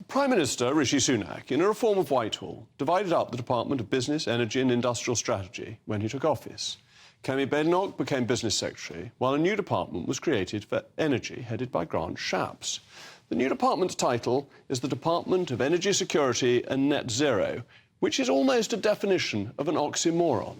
Prime Minister Rishi Sunak, in a reform of Whitehall, divided up the Department of Business, Energy and Industrial Strategy when he took office. Kemi Badenoch became Business Secretary, while a new department was created for Energy, headed by Grant Shapps. The new department's title is the Department of Energy Security and Net Zero, which is almost a definition of an oxymoron.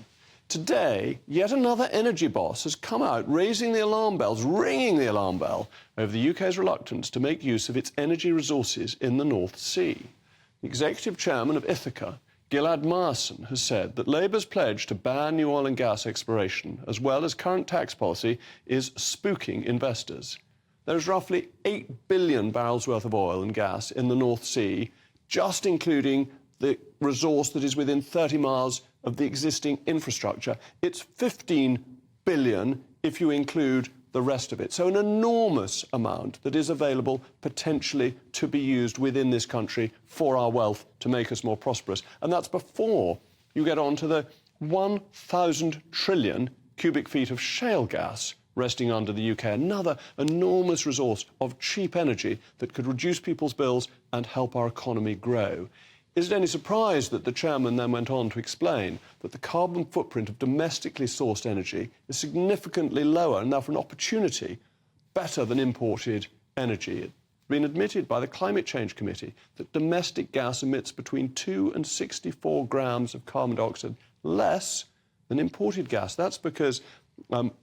Today, yet another energy boss has come out raising the alarm bells, ringing the alarm bell over the UK's reluctance to make use of its energy resources in the North Sea. The executive chairman of Ithaca, Gilad Myerson, has said that Labour's pledge to ban new oil and gas exploration, as well as current tax policy, is spooking investors. There is roughly 8 billion barrels worth of oil and gas in the North Sea, just including the resource that is within 30 miles of the existing infrastructure. It's 15 billion if you include the rest of it. So an enormous amount that is available potentially to be used within this country for our wealth to make us more prosperous. And that's before you get on to the 1,000 trillion cubic feet of shale gas resting under the UK, another enormous resource of cheap energy that could reduce people's bills and help our economy grow. Is it any surprise that the chairman then went on to explain that the carbon footprint of domestically sourced energy is significantly lower and therefore an opportunity better than imported energy? It's been admitted by the Climate Change Committee that domestic gas emits between 2 and 64 grams of carbon dioxide less than imported gas. That's because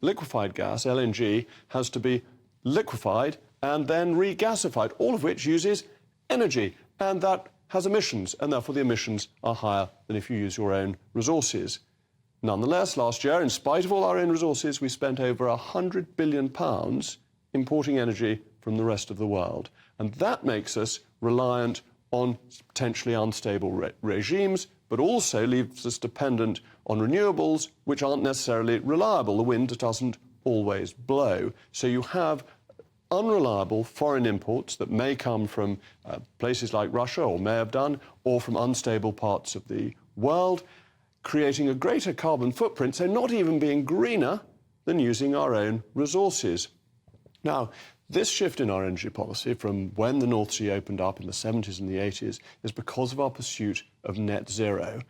liquefied gas, LNG, has to be liquefied and then regasified, all of which uses energy, and that has emissions, and therefore the emissions are higher than if you use your own resources. Nonetheless, last year, in spite of all our own resources, we spent over £100 billion importing energy from the rest of the world. And that makes us reliant on potentially unstable regimes, but also leaves us dependent on renewables, which aren't necessarily reliable. The wind doesn't always blow. So you have unreliable foreign imports that may come from places like Russia, or may have done, or from unstable parts of the world, creating a greater carbon footprint, so not even being greener than using our own resources. Now, this shift in our energy policy from when the North Sea opened up in the 70s and the 80s is because of our pursuit of net zero,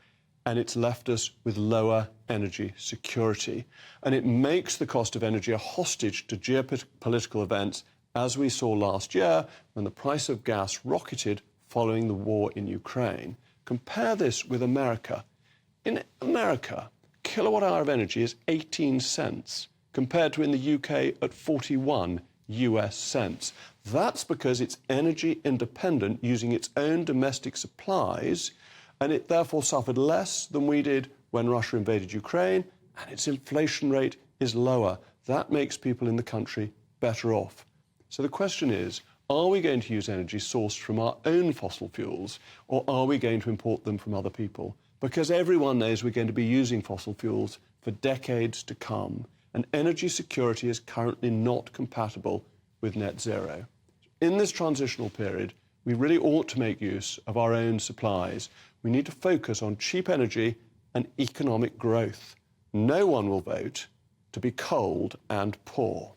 and it's left us with lower energy security. And it makes the cost of energy a hostage to geopolitical events, as we saw last year when the price of gas rocketed following the war in Ukraine. Compare this with America. In America, kilowatt hour of energy is 18 cents, compared to in the UK at 41 US cents. That's because it's energy independent, using its own domestic supplies, and it therefore suffered less than we did when Russia invaded Ukraine, and its inflation rate is lower. That makes people in the country better off. So the question is, are we going to use energy sourced from our own fossil fuels, or are we going to import them from other people? Because everyone knows we're going to be using fossil fuels for decades to come, and energy security is currently not compatible with net zero. In this transitional period, we really ought to make use of our own supplies. We need to focus on cheap energy and economic growth. No one will vote to be cold and poor.